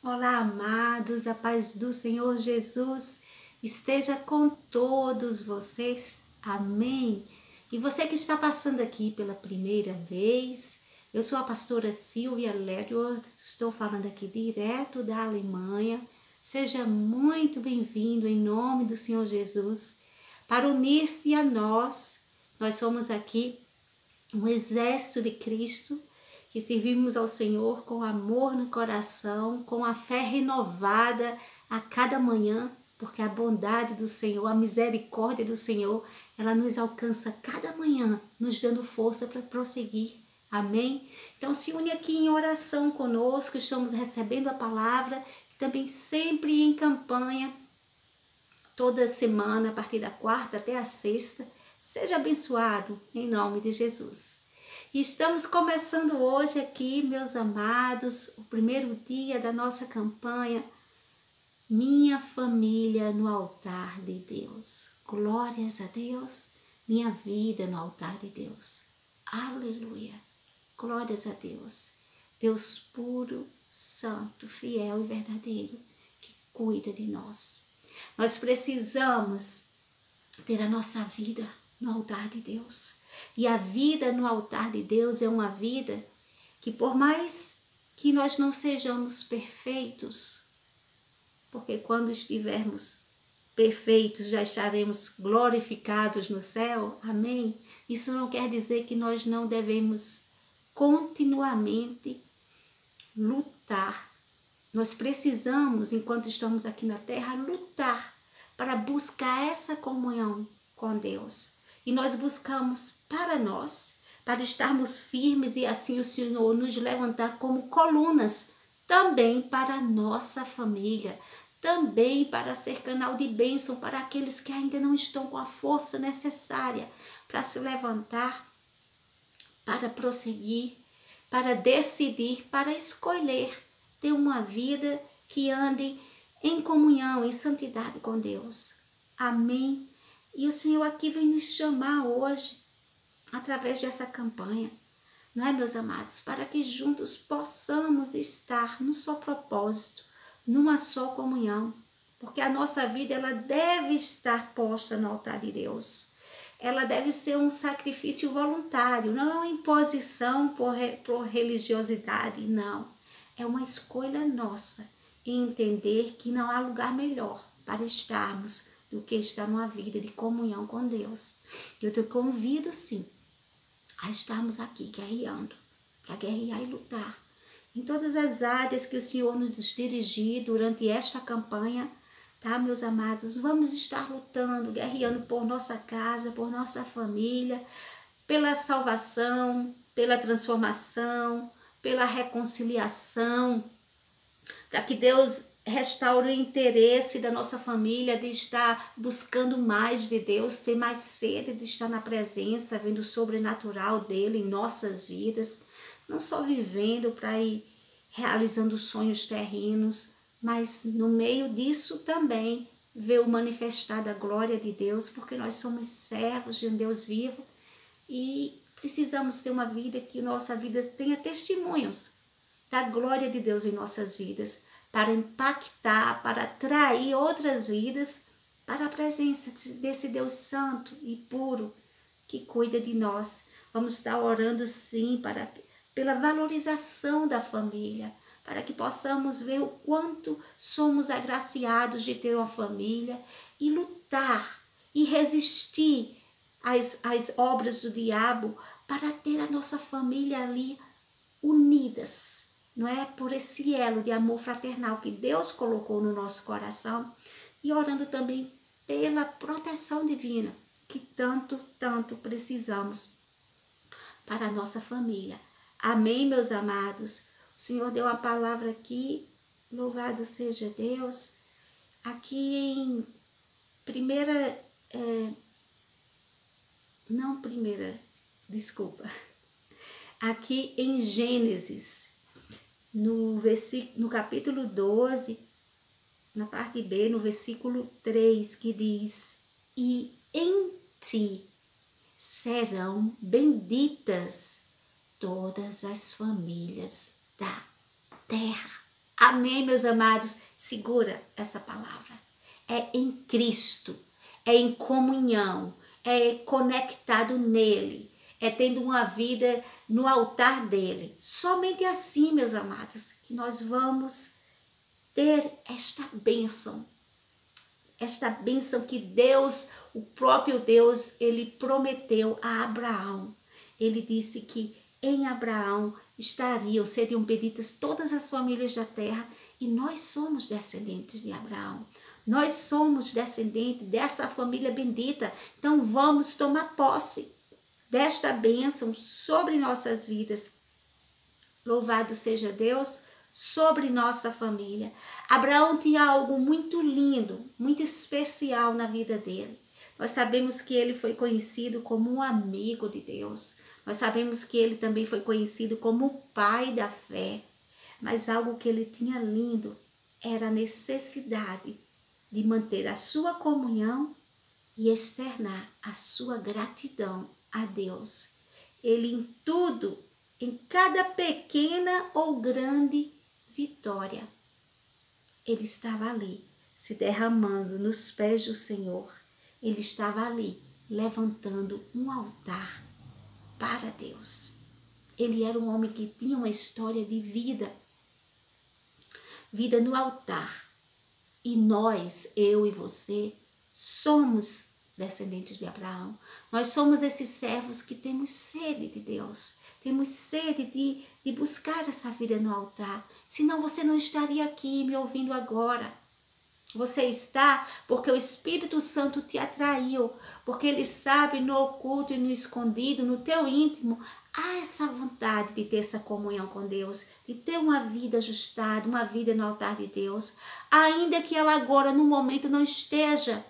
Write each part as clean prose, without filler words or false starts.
Olá, amados, a paz do Senhor Jesus esteja com todos vocês. Amém. E você que está passando aqui pela primeira vez, eu sou a pastora Silvia Ledward, estou falando aqui direto da Alemanha. Seja muito bem-vindo em nome do Senhor Jesus para unir-se a nós. Nós somos aqui um exército de Cristo, que servimos ao Senhor com amor no coração, com a fé renovada a cada manhã, porque a bondade do Senhor, a misericórdia do Senhor, ela nos alcança cada manhã, nos dando força para prosseguir. Amém? Então se une aqui em oração conosco, estamos recebendo a palavra, também sempre em campanha, toda semana, a partir da quarta até a sexta. Seja abençoado em nome de Jesus. E estamos começando hoje aqui, meus amados, o primeiro dia da nossa campanha, Minha Família no Altar de Deus. Glórias a Deus, minha vida no altar de Deus. Aleluia, glórias a Deus. Deus puro, santo, fiel e verdadeiro, que cuida de nós. Nós precisamos ter a nossa vida no altar de Deus. E a vida no altar de Deus é uma vida que, por mais que nós não sejamos perfeitos, porque quando estivermos perfeitos já estaremos glorificados no céu, amém? Isso não quer dizer que nós não devemos continuamente lutar. Nós precisamos, enquanto estamos aqui na terra, lutar para buscar essa comunhão com Deus. E nós buscamos para nós, para estarmos firmes e assim o Senhor nos levantar como colunas, também para a nossa família, também para ser canal de bênção para aqueles que ainda não estão com a força necessária para se levantar, para prosseguir, para decidir, para escolher ter uma vida que ande em comunhão, em santidade com Deus. Amém? E o Senhor aqui vem nos chamar hoje, através dessa campanha, não é, meus amados? Para que juntos possamos estar num só propósito, numa só comunhão. Porque a nossa vida, ela deve estar posta no altar de Deus. Ela deve ser um sacrifício voluntário, não é uma imposição por religiosidade, não. É uma escolha nossa em entender que não há lugar melhor para estarmos do que estar numa vida de comunhão com Deus. Eu te convido, sim, a estarmos aqui guerreando, para guerrear e lutar em todas as áreas que o Senhor nos dirigir durante esta campanha, tá, meus amados? Vamos estar lutando, guerreando por nossa casa, por nossa família, pela salvação, pela transformação, pela reconciliação, para que Deus restaure o interesse da nossa família de estar buscando mais de Deus, ter mais sede de estar na presença, vendo o sobrenatural dele em nossas vidas, não só vivendo para ir realizando sonhos terrenos, mas no meio disso também ver o manifestar da glória de Deus, porque nós somos servos de um Deus vivo e precisamos ter uma vida que nossa vida tenha testemunhos da glória de Deus em nossas vidas, para impactar, para atrair outras vidas para a presença desse Deus santo e puro que cuida de nós. Vamos estar orando sim pela valorização da família, para que possamos ver o quanto somos agraciados de ter uma família e lutar e resistir às obras do diabo para ter a nossa família ali unidas, não é? Por esse elo de amor fraternal que Deus colocou no nosso coração e orando também pela proteção divina que tanto precisamos para a nossa família. Amém, meus amados? O Senhor deu uma palavra aqui, louvado seja Deus, aqui em aqui em Gênesis, no capítulo 12, na parte B, no versículo 3, que diz: e em ti serão benditas todas as famílias da terra. Amém, meus amados? Segura essa palavra. É em Cristo, é em comunhão, é conectado nele, é tendo uma vida no altar dele. Somente assim, meus amados, que nós vamos ter esta bênção que Deus, o próprio Deus, ele prometeu a Abraão. Ele disse que em Abraão seriam benditas todas as famílias da terra, e nós somos descendentes de Abraão. Nós somos descendentes dessa família bendita. Então vamos tomar posse desta bênção sobre nossas vidas. Louvado seja Deus sobre nossa família. Abraão tinha algo muito lindo, muito especial na vida dele. Nós sabemos que ele foi conhecido como um amigo de Deus. Nós sabemos que ele também foi conhecido como o pai da fé. Mas algo que ele tinha lindo era a necessidade de manter a sua comunhão e externar a sua gratidão a Deus. Ele em tudo, em cada pequena ou grande vitória, ele estava ali, se derramando nos pés do Senhor. Ele estava ali, levantando um altar para Deus. Ele era um homem que tinha uma história de vida no altar. E nós, eu e você, somos descendentes de Abraão. Nós somos esses servos que temos sede de Deus. Temos sede de buscar essa vida no altar. Senão você não estaria aqui me ouvindo agora. Você está porque o Espírito Santo te atraiu. Porque Ele sabe no oculto e no escondido, no teu íntimo, há essa vontade de ter essa comunhão com Deus. De ter uma vida ajustada, uma vida no altar de Deus. Ainda que ela agora, no momento, não esteja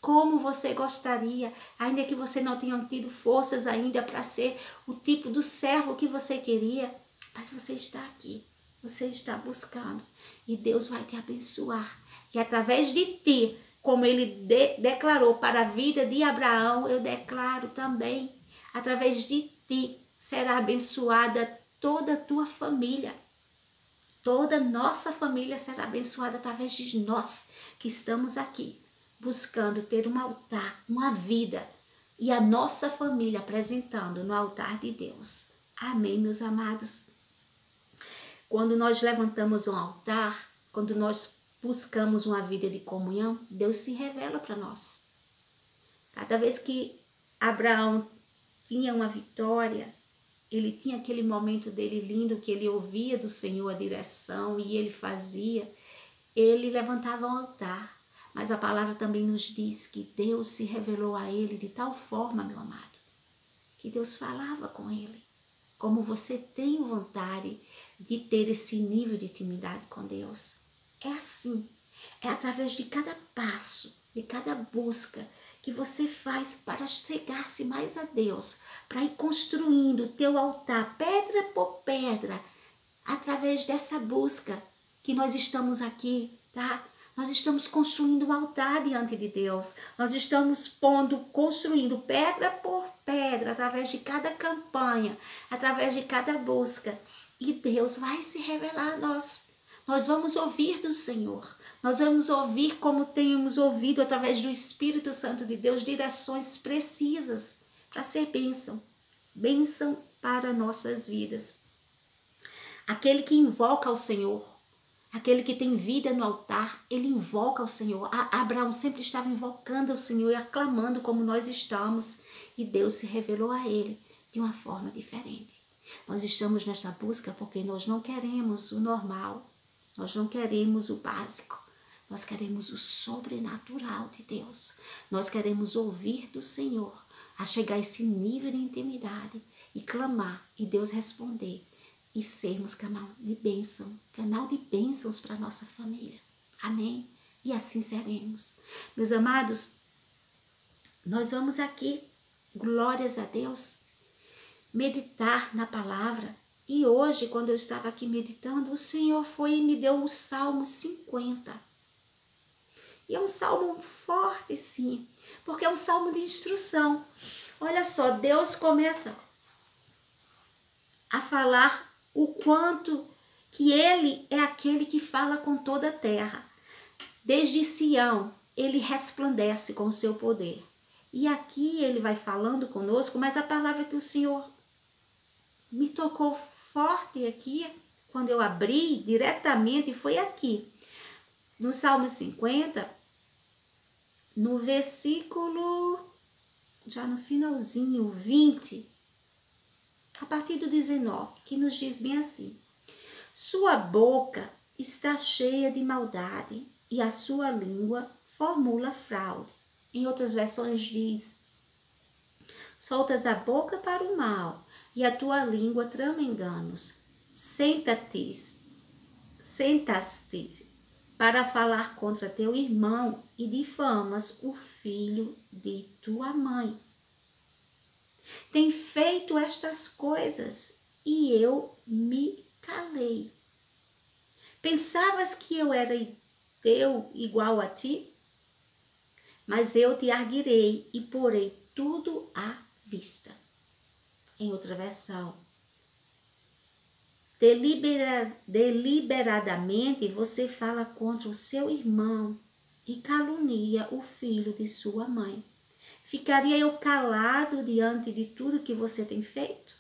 como você gostaria, ainda que você não tenha tido forças ainda para ser o tipo do servo que você queria, mas você está aqui, você está buscando e Deus vai te abençoar. E através de ti, como ele declarou para a vida de Abraão, eu declaro também, através de ti será abençoada toda a tua família. Toda nossa família será abençoada através de nós que estamos aqui, buscando ter um altar, uma vida, e a nossa família apresentando no altar de Deus. Amém, meus amados? Quando nós levantamos um altar, quando nós buscamos uma vida de comunhão, Deus se revela para nós. Cada vez que Abraão tinha uma vitória, ele tinha aquele momento dele lindo, que ele ouvia do Senhor a direção e ele fazia, ele levantava um altar. Mas a palavra também nos diz que Deus se revelou a ele de tal forma, meu amado, que Deus falava com ele. Como você tem vontade de ter esse nível de intimidade com Deus. É assim, é através de cada passo, de cada busca que você faz para chegar-se mais a Deus, para ir construindo o teu altar, pedra por pedra, através dessa busca que nós estamos aqui, tá? Nós estamos construindo um altar diante de Deus. Nós estamos construindo pedra por pedra, através de cada campanha, através de cada busca. E Deus vai se revelar a nós. Nós vamos ouvir do Senhor. Nós vamos ouvir como temos ouvido através do Espírito Santo de Deus, direções precisas para ser bênção. Bênção para nossas vidas. Aquele que invoca o Senhor, aquele que tem vida no altar, ele invoca o Senhor. Abraão sempre estava invocando o Senhor e aclamando como nós estamos. E Deus se revelou a ele de uma forma diferente. Nós estamos nessa busca porque nós não queremos o normal. Nós não queremos o básico. Nós queremos o sobrenatural de Deus. Nós queremos ouvir do Senhor, a chegar a esse nível de intimidade e clamar e Deus responder. E sermos canal de bênçãos para a nossa família. Amém? E assim seremos. Meus amados, nós vamos aqui, glórias a Deus, meditar na palavra. E hoje, quando eu estava aqui meditando, o Senhor foi e me deu o Salmo 50. E é um salmo forte, sim, porque é um salmo de instrução. Olha só, Deus começa a falar o quanto que Ele é aquele que fala com toda a terra. Desde Sião, ele resplandece com o seu poder. E aqui ele vai falando conosco, mas a palavra que o Senhor me tocou forte aqui, quando eu abri diretamente, foi aqui. No Salmo 50, no versículo, já no finalzinho, 20, a partir do 19, que nos diz bem assim: sua boca está cheia de maldade e a sua língua formula fraude. Em outras versões diz: soltas a boca para o mal e a tua língua trama enganos. Senta-te para falar contra teu irmão e difamas o filho de tua mãe. Tem feito estas coisas e eu me calei. Pensavas que eu era teu igual a ti? Mas eu te arguirei e porei tudo à vista. Em outra versão: deliberadamente você fala contra o seu irmão e calunia o filho de sua mãe. Ficaria eu calado diante de tudo que você tem feito?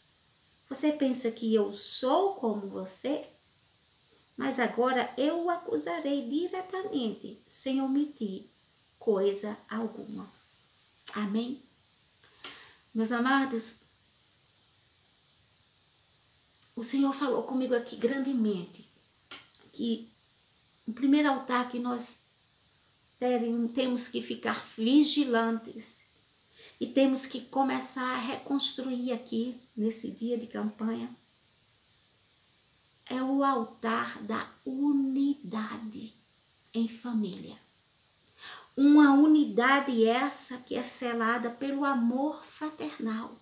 Você pensa que eu sou como você? Mas agora eu o acusarei diretamente, sem omitir coisa alguma. Amém? Meus amados, o Senhor falou comigo aqui grandemente que o primeiro altar que nós temos que ficar vigilantes e temos que começar a reconstruir aqui nesse dia de campanha é o altar da unidade em família. Uma unidade essa que é selada pelo amor fraternal.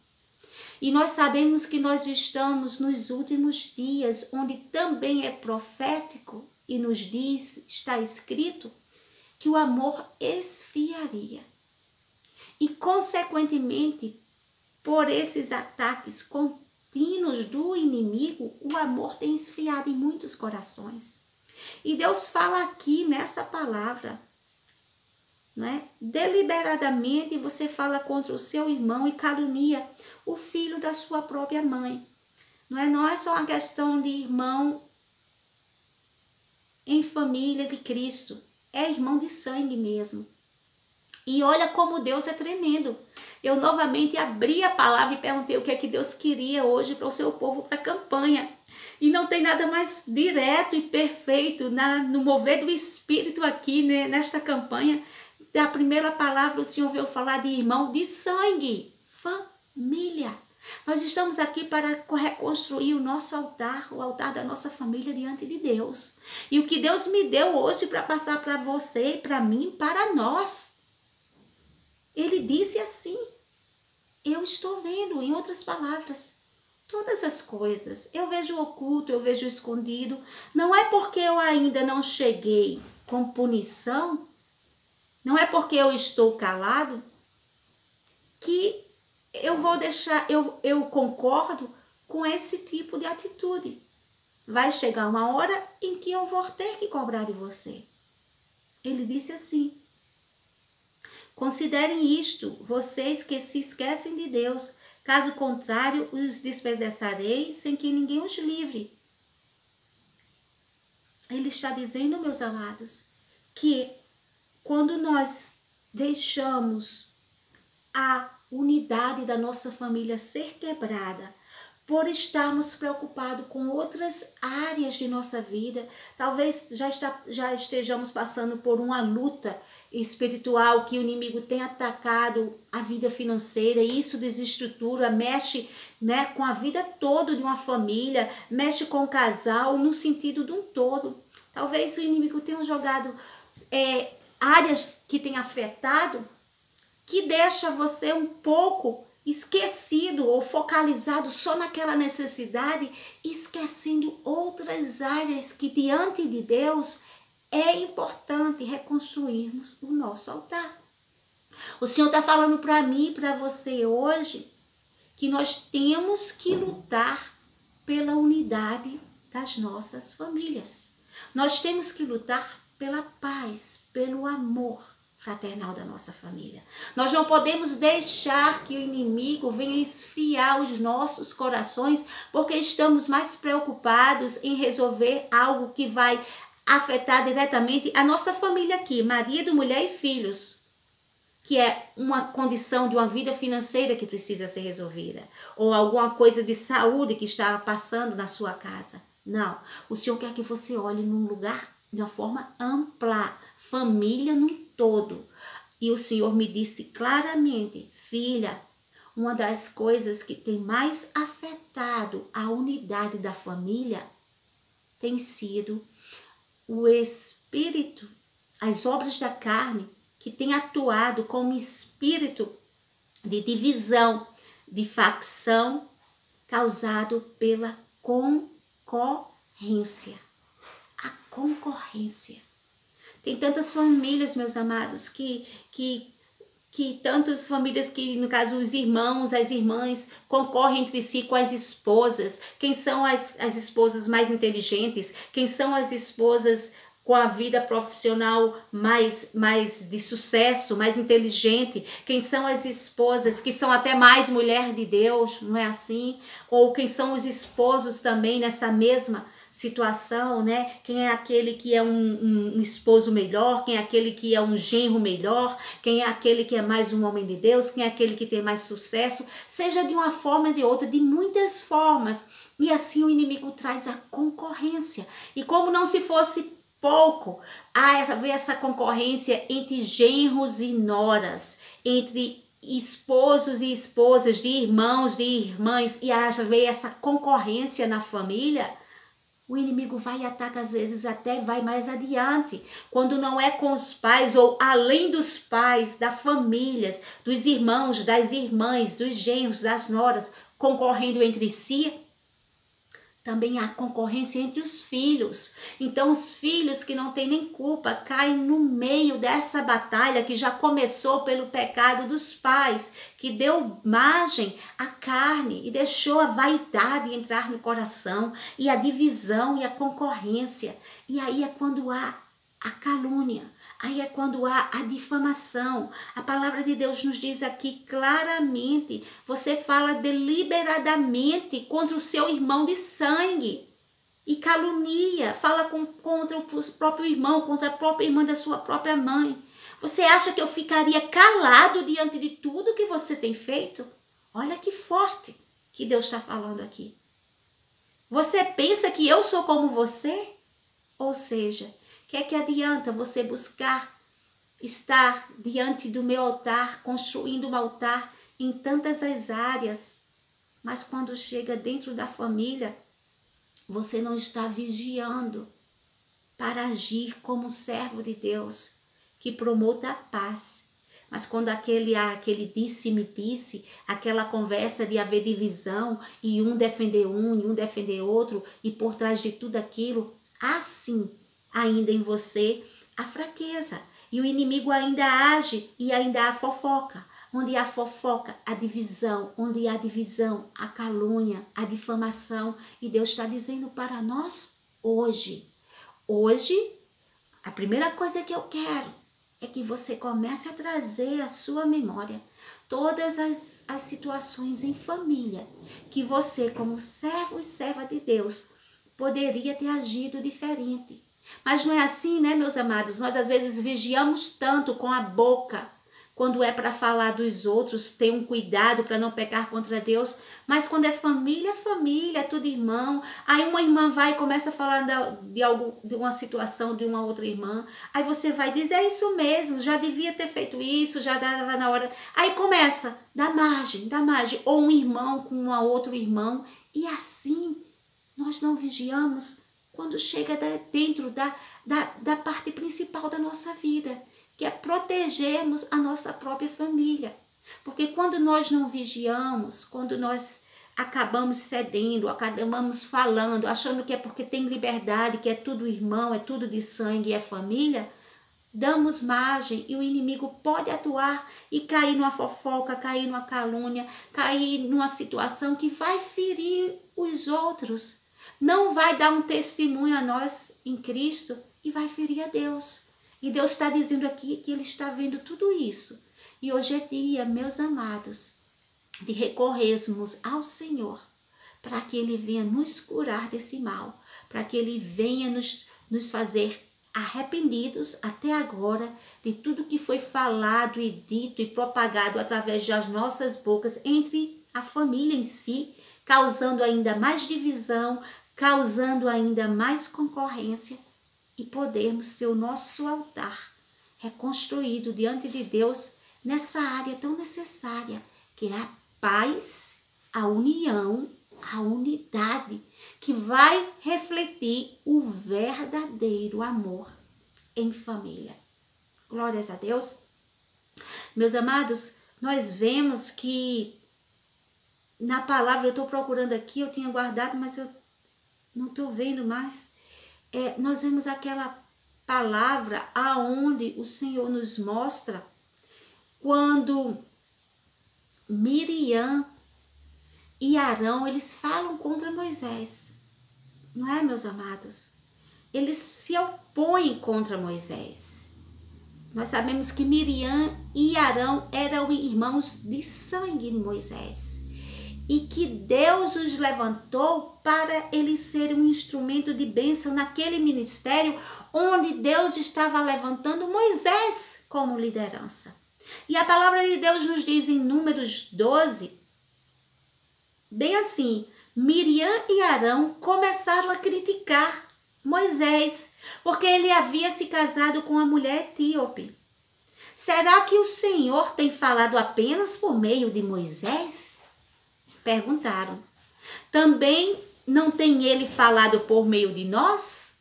E nós sabemos que nós estamos nos últimos dias, onde também é profético e nos diz, está escrito, que o amor esfriaria. E, consequentemente, por esses ataques contínuos do inimigo, o amor tem esfriado em muitos corações. E Deus fala aqui nessa palavra, não é? Deliberadamente você fala contra o seu irmão e calunia o filho da sua própria mãe. Não é só uma questão de irmão em família de Cristo. É irmão de sangue mesmo. E olha como Deus é tremendo. Eu novamente abri a palavra e perguntei o que é que Deus queria hoje para o seu povo, para a campanha. E não tem nada mais direto e perfeito no mover do Espírito aqui, né, nesta campanha. Da primeira palavra o Senhor veio falar de irmão de sangue, família. Nós estamos aqui para reconstruir o nosso altar, o altar da nossa família diante de Deus. E o que Deus me deu hoje para passar para você, para mim, para nós. Ele disse assim: eu estou vendo, em outras palavras, todas as coisas. Eu vejo oculto, eu vejo escondido. Não é porque eu ainda não cheguei com punição, não é porque eu estou calado, que eu vou deixar, eu concordo com esse tipo de atitude. Vai chegar uma hora em que eu vou ter que cobrar de você. Ele disse assim: considerem isto, vocês que se esquecem de Deus, caso contrário, os despedaçarei sem que ninguém os livre. Ele está dizendo, meus amados, que quando nós deixamos a unidade da nossa família ser quebrada, por estarmos preocupados com outras áreas de nossa vida, talvez já estejamos passando por uma luta espiritual, que o inimigo tem atacado a vida financeira, e isso desestrutura, mexe, né, com a vida toda de uma família, mexe com o casal, no sentido de um todo. Talvez o inimigo tenha jogado áreas que tem afetado, que deixa você um pouco esquecido ou focalizado só naquela necessidade, esquecendo outras áreas que diante de Deus é importante reconstruirmos o nosso altar. O Senhor está falando para mim e para você hoje que nós temos que lutar pela unidade das nossas famílias. Nós temos que lutar pela paz, pelo amor fraternal da nossa família. Nós não podemos deixar que o inimigo venha esfriar os nossos corações, porque estamos mais preocupados em resolver algo que vai afetar diretamente a nossa família aqui, marido, mulher e filhos, que é uma condição de uma vida financeira que precisa ser resolvida, ou alguma coisa de saúde que está passando na sua casa. Não, o Senhor quer que você olhe num lugar de uma forma ampla, família num todo. E o Senhor me disse claramente, filha, uma das coisas que tem mais afetado a unidade da família tem sido o espírito, as obras da carne, que tem atuado como espírito de divisão, de facção, causado pela concorrência. A concorrência. Tem tantas famílias, meus amados, que tantas famílias que, no caso, os irmãos, as irmãs, concorrem entre si com as esposas. Quem são as esposas mais inteligentes? Quem são as esposas com a vida profissional mais de sucesso, mais inteligente? Quem são as esposas que são até mais mulher de Deus, não é assim? Ou quem são os esposos também nessa mesma situação, né? Quem é aquele que é um esposo melhor, quem é aquele que é um genro melhor, quem é aquele que é mais um homem de Deus, quem é aquele que tem mais sucesso, seja de uma forma ou de outra, de muitas formas. E assim o inimigo traz a concorrência. E como não se fosse pouco, haver essa concorrência entre genros e noras, entre esposos e esposas, de irmãos, de irmãs, e haver essa concorrência na família, o inimigo vai e ataca, às vezes até vai mais adiante, quando não é com os pais ou além dos pais, das famílias, dos irmãos, das irmãs, dos genros, das noras, concorrendo entre si. Também há concorrência entre os filhos. Então os filhos que não têm nem culpa caem no meio dessa batalha que já começou pelo pecado dos pais, que deu margem à carne e deixou a vaidade entrar no coração, e a divisão e a concorrência. E aí é quando há a calúnia, aí é quando há a difamação. A palavra de Deus nos diz aqui claramente, você fala deliberadamente contra o seu irmão de sangue e calunia, fala contra o próprio irmão, contra a própria irmã da sua própria mãe. Você acha que eu ficaria calado diante de tudo que você tem feito? Olha que forte que Deus está falando aqui. Você pensa que eu sou como você? Ou seja, que adianta você buscar estar diante do meu altar, construindo um altar em tantas as áreas, mas quando chega dentro da família, você não está vigiando para agir como servo de Deus, que promove a paz. Mas quando aquele disse-me disse, aquela conversa de haver divisão, e um defender um, e um defender outro, e por trás de tudo aquilo, assim, ainda em você a fraqueza, e o inimigo ainda age e ainda há fofoca. Onde há fofoca, a divisão. Onde há divisão, a calúnia, a difamação. E Deus está dizendo para nós hoje, a primeira coisa que eu quero é que você comece a trazer à sua memória todas as situações em família que você, como servo e serva de Deus, poderia ter agido diferente. Mas não é assim, né, meus amados? Nós às vezes vigiamos tanto com a boca, quando é para falar dos outros, ter um cuidado para não pecar contra Deus. Mas quando é família, é tudo irmão. Aí uma irmã vai e começa a falar de uma situação de uma outra irmã. Aí você vai dizer, é isso mesmo, já devia ter feito isso, já estava na hora. Aí começa, dá margem. Ou um irmão com um outro irmão. E assim, nós não vigiamos quando chega dentro da parte principal da nossa vida, que é protegermos a nossa própria família. Porque quando nós não vigiamos, quando nós acabamos cedendo, acabamos falando, achando que é porque tem liberdade, que é tudo irmão, é tudo de sangue, é família, damos margem e o inimigo pode atuar e cair numa fofoca, cair numa calúnia, cair numa situação que vai ferir os outros. não vai dar um testemunho a nós em Cristo e vai ferir a Deus. E Deus está dizendo aqui que Ele está vendo tudo isso. E hoje é dia, meus amados, de recorrermos ao Senhor para que Ele venha nos curar desse mal, para que Ele venha nos fazer arrependidos até agora de tudo que foi falado e dito e propagado através das nossas bocas entre a família em si, causando ainda mais divisão, causando ainda mais concorrência, e podermos ter o nosso altar reconstruído diante de Deus nessa área tão necessária, que é a paz, a união, a unidade, que vai refletir o verdadeiro amor em família. Glórias a Deus. Meus amados, nós vemos que na palavra, eu estou procurando aqui, eu tinha guardado, mas eu não estou vendo mais. Nós vemos aquela palavra aonde o Senhor nos mostra quando Miriam e Arão, eles falam contra Moisés. Não é, meus amados? Eles se opõem contra Moisés. Nós sabemos que Miriam e Arão eram irmãos de sangue de Moisés. E que Deus os levantou para eles serem um instrumento de bênção naquele ministério onde Deus estava levantando Moisés como liderança. E a palavra de Deus nos diz em Números 12, bem assim, Miriam e Arão começaram a criticar Moisés, porque ele havia se casado com uma mulher etíope. Será que o Senhor tem falado apenas por meio de Moisés? Perguntaram. Também não tem ele falado por meio de nós?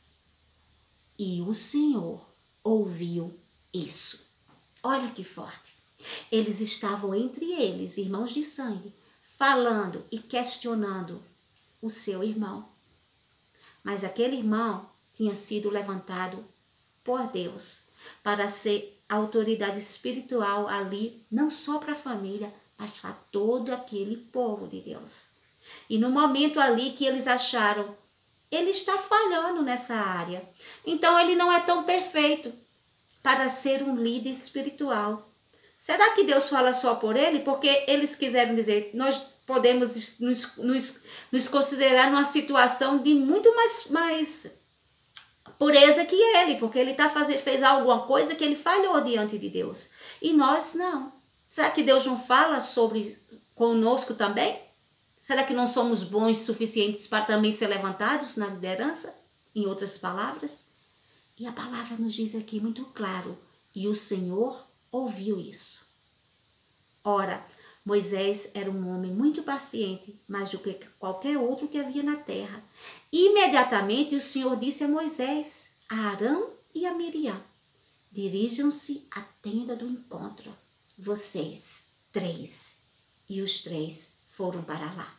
E o Senhor ouviu isso. Olha que forte. Eles estavam entre eles, irmãos de sangue, falando e questionando o seu irmão. Mas aquele irmão tinha sido levantado por Deus para ser autoridade espiritual ali, não só para a família, mas para todo aquele povo de Deus. E no momento ali que eles acharam, ele está falhando nessa área. Então ele não é tão perfeito para ser um líder espiritual. Será que Deus fala só por ele? Porque eles quiseram dizer, nós podemos nos considerar numa situação de muito mais pureza que ele, porque ele fez alguma coisa que ele falhou diante de Deus. E nós não. Será que Deus não fala sobre conosco também? Será que não somos bons suficientes para também ser levantados na liderança? Em outras palavras? E a palavra nos diz aqui muito claro, e o Senhor ouviu isso. Ora, Moisés era um homem muito paciente, mais do que qualquer outro que havia na terra. Imediatamente o Senhor disse a Moisés, a Arão e a Miriam, dirijam-se à tenda do encontro. Vocês, 3. E os 3 foram para lá.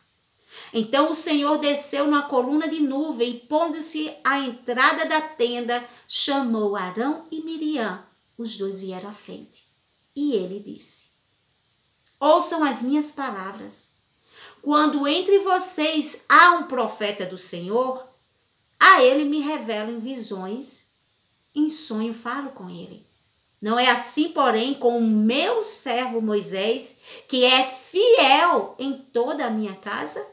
Então o Senhor desceu numa coluna de nuvem e, pondo-se à entrada da tenda, chamou Arão e Miriam. Os 2 vieram à frente. E ele disse, ouçam as minhas palavras. Quando entre vocês há um profeta do Senhor, a ele me revelo em visões, em sonho falo com ele. Não é assim, porém, com o meu servo Moisés, que é fiel em toda a minha casa?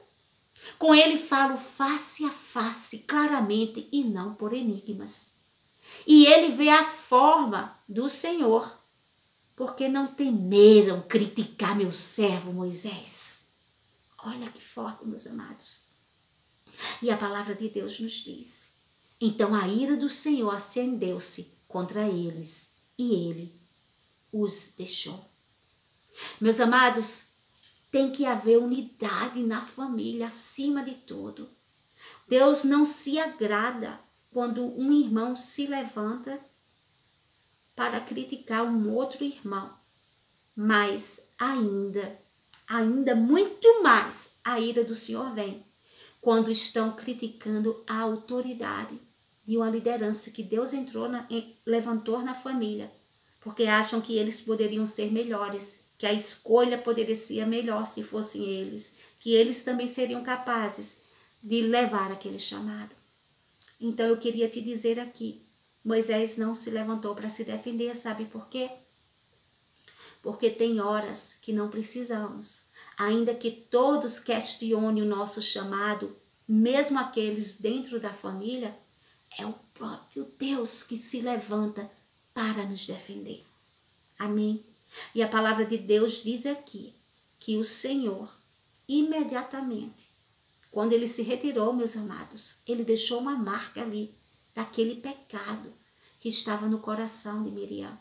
Com ele falo face a face, claramente, e não por enigmas. E ele vê a forma do Senhor, porque não temeram criticar meu servo Moisés. Olha que forte, meus amados. E a palavra de Deus nos diz, então a ira do Senhor acendeu-se contra eles, e ele os deixou. Meus amados, tem que haver unidade na família acima de tudo. Deus não se agrada quando um irmão se levanta para criticar um outro irmão. Mas ainda muito mais, a ira do Senhor vem quando estão criticando a autoridade de uma liderança que Deus levantou na família, porque acham que eles poderiam ser melhores, que a escolha poderia ser melhor se fossem eles, que eles também seriam capazes de levar aquele chamado. Então eu queria te dizer aqui, Moisés não se levantou para se defender, sabe por quê? Porque tem horas que não precisamos. Ainda que todos questionem o nosso chamado, mesmo aqueles dentro da família, é o próprio Deus que se levanta para nos defender. Amém? E a palavra de Deus diz aqui que o Senhor, imediatamente, quando ele se retirou, meus amados, ele deixou uma marca ali daquele pecado que estava no coração de Miriam.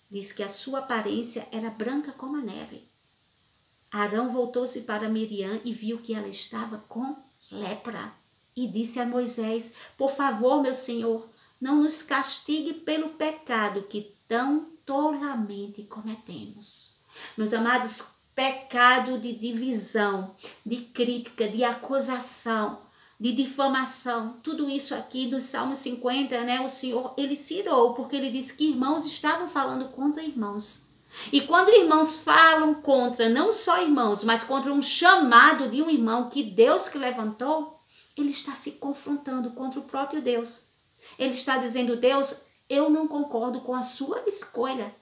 Diz que a sua aparência era branca como a neve. Arão voltou-se para Miriam e viu que ela estava com lepra. E disse a Moisés: por favor, meu senhor, não nos castigue pelo pecado que tão tolamente cometemos. Meus amados, pecado de divisão, de crítica, de acusação, de difamação, tudo isso aqui do Salmo 50, né? O Senhor, ele se irou, porque ele disse que irmãos estavam falando contra irmãos. E quando irmãos falam contra, não só irmãos, mas contra um chamado de um irmão que Deus que levantou, ele está se confrontando contra o próprio Deus. Ele está dizendo: Deus, eu não concordo com a sua escolha.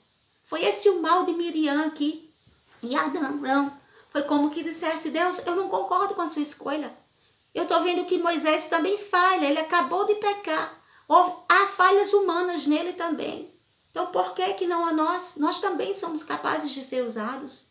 Foi esse o mal de Miriam aqui. E Arão foi como que dissesse: Deus, eu não concordo com a sua escolha. Eu estou vendo que Moisés também falha, ele acabou de pecar. Há falhas humanas nele também. Então por que não a nós? Nós também somos capazes de ser usados.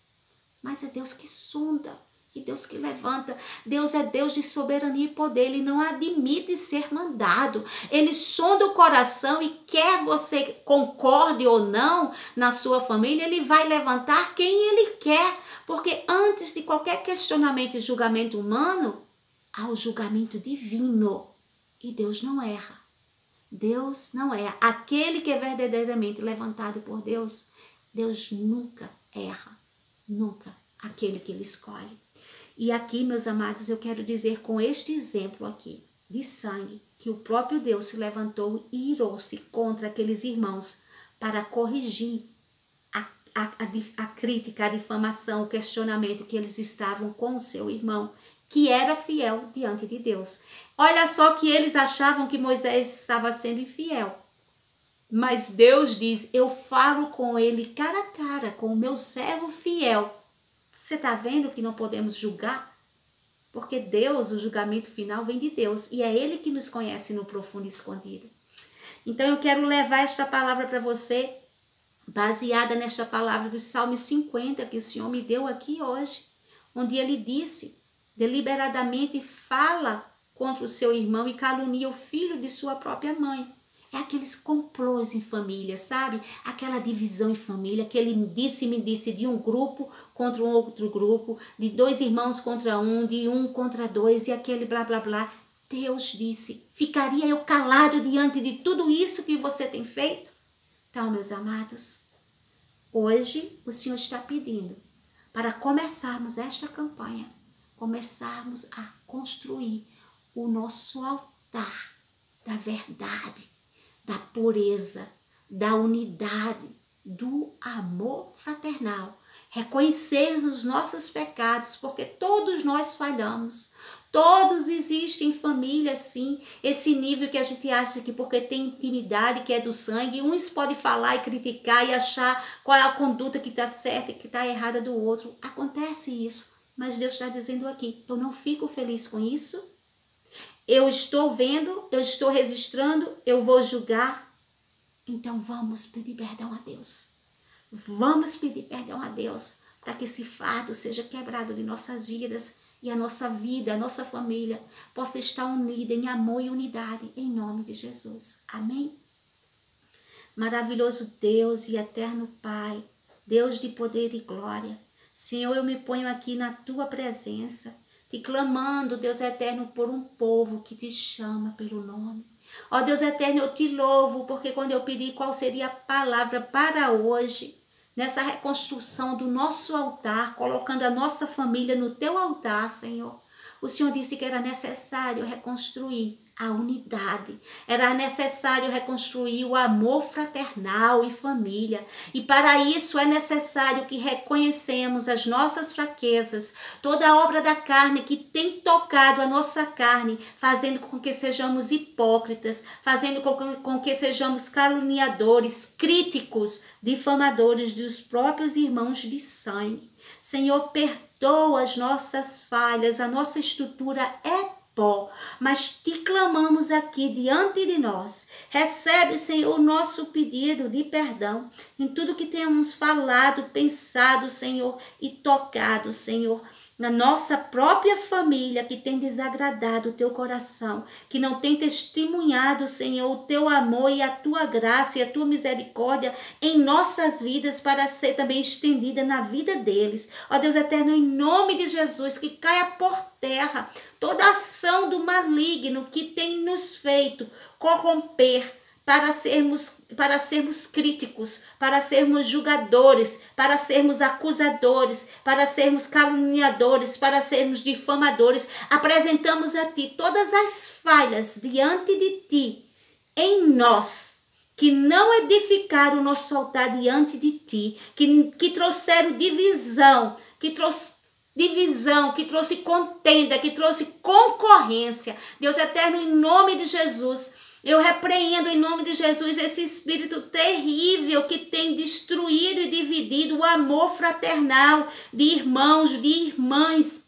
Mas é Deus que sonda, e Deus que levanta. Deus é Deus de soberania e poder, ele não admite ser mandado. Ele sonda o coração e quer você concorde ou não na sua família, ele vai levantar quem ele quer. Porque antes de qualquer questionamento e julgamento humano, há o julgamento divino. E Deus não erra. Deus não erra. Aquele que é verdadeiramente levantado por Deus, Deus nunca erra. Nunca. Aquele que ele escolhe. E aqui, meus amados, eu quero dizer com este exemplo aqui de sangue, que o próprio Deus se levantou e irou-se contra aqueles irmãos para corrigir a crítica, a difamação, o questionamento que eles estavam com o seu irmão, que era fiel diante de Deus. Olha só que eles achavam que Moisés estava sendo infiel. Mas Deus diz: eu falo com ele cara a cara, com o meu servo fiel. Você está vendo que não podemos julgar? Porque Deus, o julgamento final vem de Deus. E é Ele que nos conhece no profundo e escondido. Então eu quero levar esta palavra para você, baseada nesta palavra do Salmo 50 que o Senhor me deu aqui hoje. Onde ele disse: deliberadamente fala contra o seu irmão e calunia o filho de sua própria mãe. É aqueles complôs em família, sabe? Aquela divisão em família, aquele me disse de um grupo contra um outro grupo, de dois irmãos contra um, de um contra dois, e aquele blá blá blá. Deus disse: ficaria eu calado diante de tudo isso que você tem feito? Então, meus amados, hoje o Senhor está pedindo para começarmos esta campanha, começarmos a construir o nosso altar da verdade, da pureza, da unidade, do amor fraternal. Reconhecer os nossos pecados, porque todos nós falhamos. Todos existem em família, sim, esse nível que a gente acha que porque tem intimidade, que é do sangue, uns podem falar e criticar e achar qual é a conduta que está certa e que está errada do outro. Acontece isso, mas Deus está dizendo aqui: eu não fico feliz com isso. Eu estou vendo, eu estou registrando, eu vou julgar. Então vamos pedir perdão a Deus. Vamos pedir perdão a Deus para que esse fardo seja quebrado de nossas vidas e a nossa vida, a nossa família possa estar unida em amor e unidade, em nome de Jesus. Amém? Maravilhoso Deus e eterno Pai, Deus de poder e glória, Senhor, eu me ponho aqui na Tua presença, te clamando, Deus eterno, por um povo que te chama pelo nome. Ó Deus eterno, eu te louvo, porque quando eu pedi qual seria a palavra para hoje, nessa reconstrução do nosso altar, colocando a nossa família no teu altar, Senhor, o Senhor disse que era necessário reconstruir a unidade. Era necessário reconstruir o amor fraternal em família. E para isso é necessário que reconhecemos as nossas fraquezas, toda a obra da carne que tem tocado a nossa carne, fazendo com que sejamos hipócritas, fazendo com que sejamos caluniadores, críticos, difamadores dos próprios irmãos de sangue. Senhor, perdoa as nossas falhas, a nossa estrutura é pó, mas te clamamos aqui diante de nós. Recebe, Senhor, o nosso pedido de perdão em tudo que temos falado, pensado, Senhor, e tocado, Senhor, na nossa própria família, que tem desagradado o teu coração, que não tem testemunhado, Senhor, o teu amor e a tua graça e a tua misericórdia em nossas vidas, para ser também estendida na vida deles. Ó Deus eterno, em nome de Jesus, que caia por terra toda ação do maligno que tem nos feito corromper, para sermos críticos, para sermos julgadores, para sermos acusadores, para sermos caluniadores, para sermos difamadores. Apresentamos a ti todas as falhas diante de ti, em nós, que não edificaram o nosso altar diante de ti, que trouxeram divisão, que trouxe contenda, que trouxe concorrência. Deus eterno, em nome de Jesus, eu repreendo em nome de Jesus esse espírito terrível que tem destruído e dividido o amor fraternal de irmãos, de irmãs,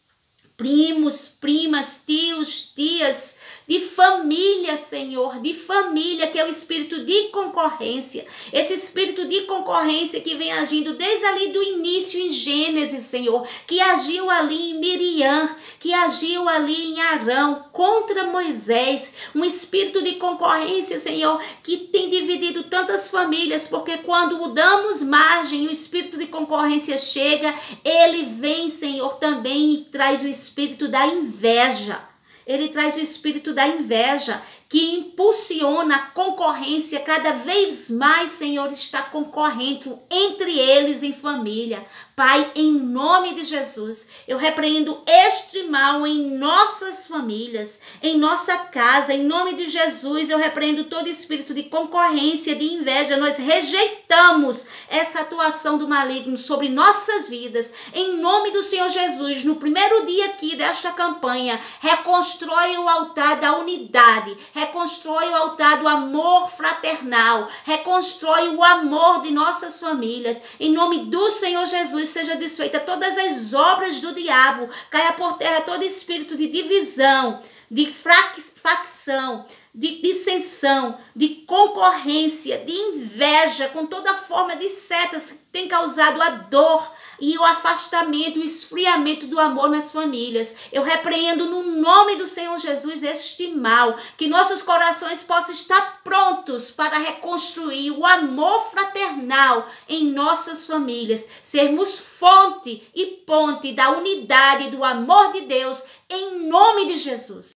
primos, primas, tios, tias, de família, Senhor, de família, que é o espírito de concorrência. Esse espírito de concorrência que vem agindo desde ali do início em Gênesis, Senhor, que agiu ali em Miriam, que agiu ali em Arão, contra Moisés. Um espírito de concorrência, Senhor, que tem dividido tantas famílias, porque quando damos margem, o espírito de concorrência chega, ele vem, Senhor, também e traz o espírito da inveja. Ele traz o espírito da inveja, que impulsiona a concorrência. Cada vez mais, Senhor, está concorrendo entre eles em família. Pai, em nome de Jesus, eu repreendo este mal em nossas famílias, em nossa casa. Em nome de Jesus, eu repreendo todo espírito de concorrência, de inveja. Nós rejeitamos essa atuação do maligno sobre nossas vidas. Em nome do Senhor Jesus, no primeiro dia aqui desta campanha, reconstrói o altar da unidade, reconstrói o altar do amor fraternal, reconstrói o amor de nossas famílias. Em nome do Senhor Jesus, seja desfeita todas as obras do diabo, caia por terra todo espírito de divisão, de facção, de dissensão, de concorrência, de inveja, com toda forma de setas que tem causado a dor e o afastamento, o esfriamento do amor nas famílias. Eu repreendo no nome do Senhor Jesus este mal, que nossos corações possam estar prontos para reconstruir o amor fraternal em nossas famílias, sermos fonte e ponte da unidade do amor de Deus, em nome de Jesus.